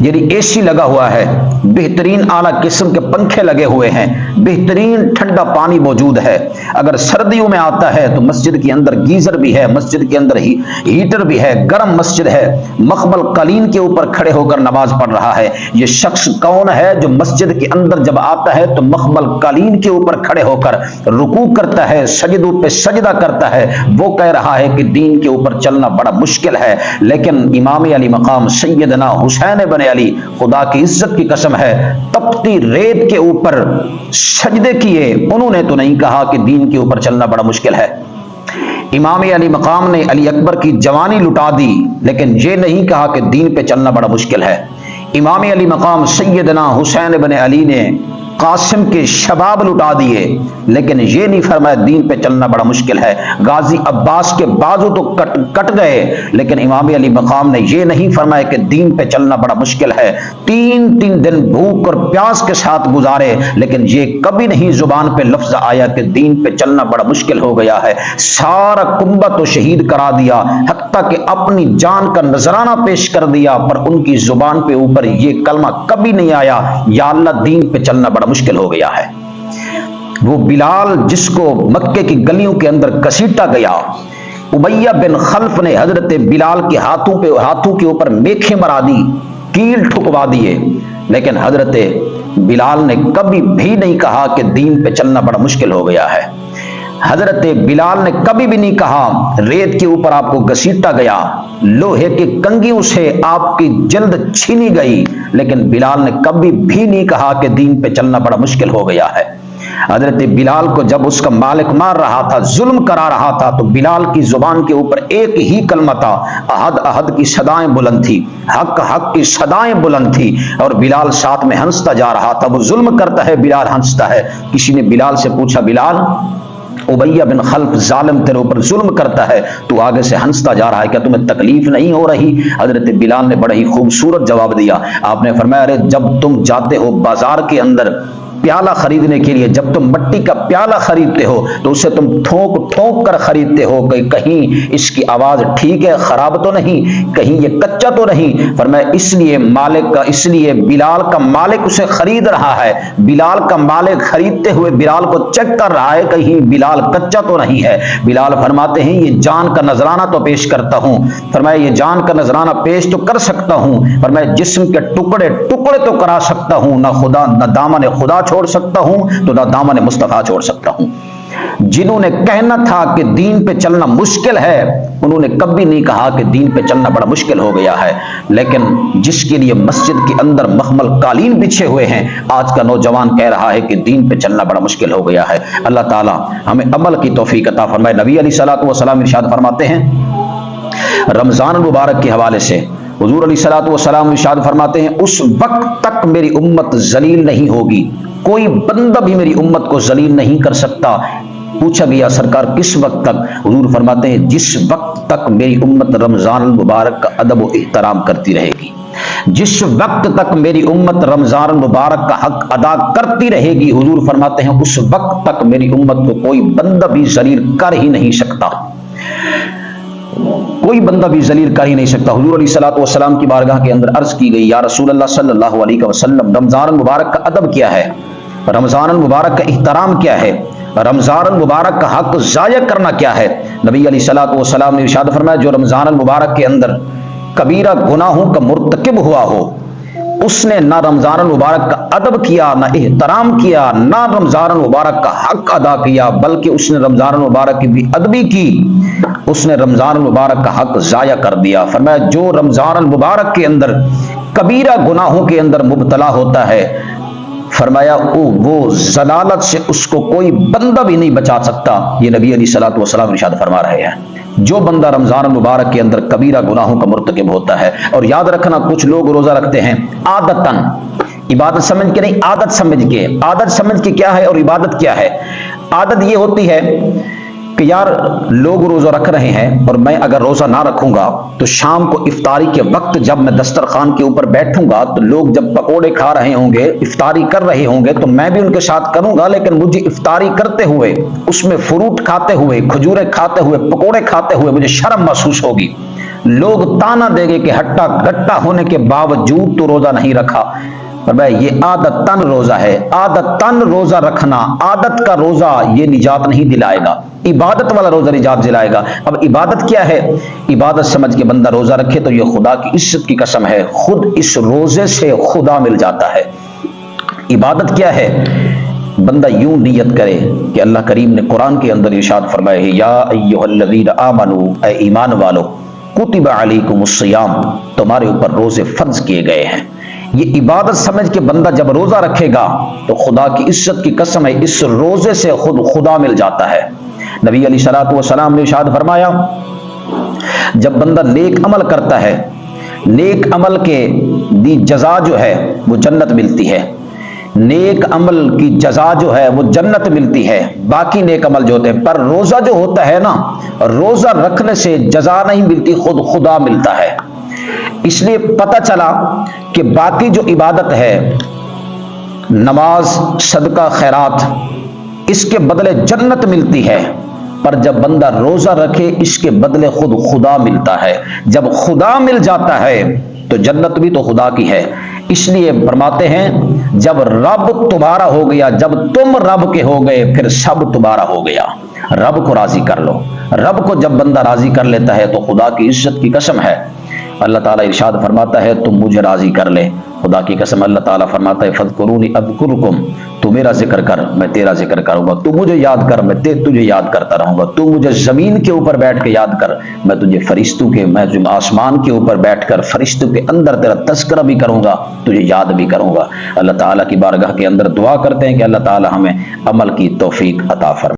یعنی اے سی لگا ہوا ہے، بہترین اعلیٰ قسم کے پنکھے لگے ہوئے ہیں، بہترین ٹھنڈا پانی موجود ہے۔ اگر سردیوں میں آتا ہے تو مسجد کے اندر گیزر بھی ہے، مسجد کے اندر ہیٹر بھی ہے، گرم مسجد ہے، مخمل قالین کے اوپر کھڑے ہو کر نماز پڑھ رہا ہے۔ یہ شخص کون ہے جو مسجد کے اندر جب آتا ہے تو مخمل قالین کے اوپر کھڑے ہو کر رکوع کرتا ہے، سجدوں پہ سجدہ کرتا ہے؟ وہ کہہ رہا ہے کہ دین کے اوپر چلنا بڑا مشکل ہے، لیکن امام علی مقام سیدنا حسین بن علی، خدا کی عزت کی قسم ہے، تپتی ریت کے اوپر سجدے کیے، انہوں نے تو نہیں کہا کہ دین کے اوپر چلنا بڑا مشکل ہے۔ امام علی مقام نے علی اکبر کی جوانی لٹا دی، لیکن یہ نہیں کہا کہ دین پہ چلنا بڑا مشکل ہے۔ امام علی مقام سیدنا حسین بن علی نے قاسم کے شباب لٹا دیے، لیکن یہ نہیں فرمایا دین پہ چلنا بڑا مشکل ہے۔ غازی عباس کے بازو تو کٹ گئے، لیکن امام علی مقام نے یہ نہیں فرمایا کہ دین پہ چلنا بڑا مشکل ہے۔ تین دن بھوک اور پیاس کے ساتھ گزارے، لیکن یہ کبھی نہیں زبان پہ لفظ آیا کہ دین پہ چلنا بڑا مشکل ہو گیا ہے۔ سارا کنبہ تو شہید کرا دیا، حتیٰ کہ اپنی جان کا نذرانہ پیش کر دیا، پر ان کی زبان پہ اوپر یہ کلمہ کبھی نہیں آیا، یا اللہ دین پہ چلنا بڑا مشکل ہو گیا ہے۔ وہ بلال جس کو مکے کی گلیوں کے اندر گھسیٹا گیا، امیہ بن خلف نے حضرت بلال کے ہاتھوں کے اوپر میکھیں مرا دی، کیل ٹھکوا دیے، لیکن حضرت بلال نے کبھی بھی نہیں کہا کہ دین پہ چلنا بڑا مشکل ہو گیا ہے۔ حضرت بلال نے کبھی بھی نہیں کہا، ریت کے اوپر آپ کو گھسیٹا گیا، لوہے کی کنگیوں سے آپ کی جلد چھینی گئی، لیکن بلال نے کبھی بھی نہیں کہا کہ دین پہ چلنا بڑا مشکل ہو گیا ہے۔ حضرت بلال کو جب اس کا مالک مار رہا تھا، ظلم کرا رہا تھا، تو بلال کی زبان کے اوپر ایک ہی کلمہ تھا، احد احد کی صدائیں بلند تھی، حق حق کی صدائیں بلند تھی، اور بلال ساتھ میں ہنستا جا رہا تھا۔ وہ ظلم کرتا ہے، بلال ہنستا ہے۔ کسی نے بلال سے پوچھا، بلال امیہ بن خلف ظالم تیرے اوپر ظلم کرتا ہے، تو آگے سے ہنستا جا رہا ہے، کیا تمہیں تکلیف نہیں ہو رہی؟ حضرت بلال نے بڑا ہی خوبصورت جواب دیا۔ آپ نے فرمایا، ارے جب تم جاتے ہو بازار کے اندر پیالہ خریدنے کے لیے، جب تم مٹی کا پیالہ خریدتے ہو تو اسے تم ٹھونک ٹھونک کر خریدتے ہو کہ کہیں اس کی آواز ٹھیک ہے، خراب تو نہیں، کہیں یہ کچا تو نہیں۔ فرمایا اس لیے بلال کا مالک اسے خرید رہا ہے، بلال کا مالک خریدتے ہوئے بلال کو چیک کر رہا ہے کہیں بلال کچا تو نہیں ہے۔ بلال فرماتے ہیں، یہ جان کا نذرانہ تو پیش کرتا ہوں۔ فرمایا یہ جان کا نذرانہ پیش تو کر سکتا ہوں، فرمایا جسم کے ٹکڑے ٹکڑے تو کرا سکتا ہوں، نہ دامن خدا چھوڑ سکتا ہوں تو نہ دامن مصطفیٰ چھوڑ سکتا ہوں۔ جنہوں نے کہنا تھا کہ دین پہ چلنا مشکل ہے، انہوں نے کبھی نہیں کہا کہ دین پہ چلنا بڑا مشکل ہو گیا ہے، لیکن جس کے لیے مسجد کے اندر مخمل قالین بچھے ہوئے ہیں، آج کا نوجوان کہہ رہا ہے کہ دین پہ چلنا بڑا مشکل ہو گیا ہے۔ اللہ تعالی ہمیں عمل کی توفیق عطا فرمائے۔ نبی علیہ الصلوۃ والسلام ارشاد فرماتے ہیں، رمضان المبارک کے حوالے سے حضور علیہ الصلوۃ والسلام ارشاد فرماتے ہیں، اس وقت تک میری امت ذلیل نہیں ہوگی، کوئی بندہ بھی میری امت کو ذلیل نہیں کر سکتا۔ پوچھا گیا، سرکار کس وقت تک؟ حضور فرماتے ہیں، جس وقت تک میری امت رمضان المبارک کا ادب و احترام کرتی رہے گی، جس وقت تک میری امت رمضان المبارک کا حق ادا کرتی رہے گی، حضور فرماتے ہیں اس وقت تک میری امت کو کوئی بندہ بھی ذلیل کر ہی نہیں سکتا، کوئی بندہ بھی ذلیل کر ہی نہیں سکتا۔ حضور علیہ الصلوۃ والسلام کی بارگاہ کے اندر عرض کی گئی، یا رسول اللہ صلی اللہ علیہ وسلم، رمضان المبارک کا ادب کیا ہے؟ رمضان المبارک کا احترام کیا ہے؟ رمضان المبارک کا حق ضائع کرنا کیا ہے؟ نبی علیہ الصلوۃ والسلام نے ارشاد فرمایا، جو رمضان المبارک کے اندر کبیرہ گناہوں کا مرتکب ہوا ہو، اس نے نہ رمضان المبارک کا ادب کیا، نہ احترام کیا، نہ رمضان المبارک کا حق ادا کیا، بلکہ اس نے رمضان المبارک کی بھی ادبی کی، اس نے رمضان المبارک کا حق ضائع کر دیا۔ فرمایا، جو رمضان المبارک کے اندر کبیرہ گناہوں کے اندر مبتلا ہوتا ہے، فرمایا وہ ضلالت سے اس کو کوئی بندہ بھی نہیں بچا سکتا۔ یہ نبی علیہ الصلوۃ والسلام ارشاد فرما رہے ہیں، جو بندہ رمضان المبارک کے اندر کبیرہ گناہوں کا مرتکب ہوتا ہے۔ اور یاد رکھنا، کچھ لوگ روزہ رکھتے ہیں عادتاً، عبادت سمجھ کے نہیں، عادت سمجھ کے۔ عادت سمجھ کے کیا ہے اور عبادت کیا ہے؟ عادت یہ ہوتی ہے کہ یار لوگ روزہ رکھ رہے ہیں اور میں اگر روزہ نہ رکھوں گا تو شام کو افطاری کے وقت جب میں دسترخوان کے اوپر بیٹھوں گا تو لوگ جب پکوڑے کھا رہے ہوں گے، افطاری کر رہے ہوں گے، تو میں بھی ان کے ساتھ کروں گا، لیکن مجھے افطاری کرتے ہوئے، اس میں فروٹ کھاتے ہوئے، کھجورے کھاتے ہوئے، پکوڑے کھاتے ہوئے مجھے شرم محسوس ہوگی۔ لوگ تانا دیں گے کہ ہٹا کٹا ہونے کے باوجود تو روزہ نہیں رکھا، فرمایا یہ عادتاً روزہ ہے، عادتاً روزہ رکھنا، عادت کا روزہ یہ نجات نہیں دلائے گا، عبادت والا روزہ نجات دلائے گا۔ اب عبادت کیا ہے؟ عبادت سمجھ کے بندہ روزہ رکھے تو یہ خدا کی عزت کی قسم ہے، خود اس روزے سے خدا مل جاتا ہے۔ عبادت کیا ہے؟ بندہ یوں نیت کرے کہ اللہ کریم نے قرآن کے اندر ارشاد فرمایا ہے، یا ایھا الذین آمنوا، اے ایمان والو، کتب علیکم الصیام، تمہارے اوپر روزے فرض کیے گئے ہیں۔ یہ عبادت سمجھ کے بندہ جب روزہ رکھے گا تو خدا کی عزت کی قسم ہے اس روزے سے خود خدا مل جاتا ہے۔ نبی علیہ الصلوۃ والسلام نے ارشاد فرمایا، جب بندہ نیک عمل کرتا ہے، نیک عمل کے دی جزا جو ہے وہ جنت ملتی ہے، نیک عمل کی جزا جو ہے وہ جنت ملتی ہے، باقی نیک عمل جو ہوتے ہیں، پر روزہ جو ہوتا ہے نا، روزہ رکھنے سے جزا نہیں ملتی، خود خدا ملتا ہے۔ اس لیے پتہ چلا کہ باقی جو عبادت ہے، نماز، صدقہ، خیرات، اس کے بدلے جنت ملتی ہے، پر جب بندہ روزہ رکھے اس کے بدلے خود خدا ملتا ہے۔ جب خدا مل جاتا ہے تو جنت بھی تو خدا کی ہے۔ اس لیے فرماتے ہیں جب رب تمہارا ہو گیا، جب تم رب کے ہو گئے، پھر سب تمہارا ہو گیا۔ رب کو راضی کر لو۔ رب کو جب بندہ راضی کر لیتا ہے تو خدا کی عزت کی قسم ہے، اللہ تعالیٰ ارشاد فرماتا ہے تم مجھے راضی کر لے۔ خدا کی قسم اللہ تعالیٰ فرماتا ہے فاذکرونی اذکرکم، تو میرا ذکر کر میں تیرا ذکر کروں گا، تو مجھے یاد کر میں تجھے یاد کرتا رہوں گا، تو مجھے زمین کے اوپر بیٹھ کے یاد کر میں تجھے فرشتوں کے، میں آسمان کے اوپر بیٹھ کر فرشتوں کے اندر تیرا تذکرہ بھی کروں گا، تجھے یاد بھی کروں گا۔ اللہ تعالیٰ کی بارگاہ کے اندر دعا کرتے ہیں کہ اللہ تعالیٰ ہمیں عمل کی توفیق عطا فرمائے۔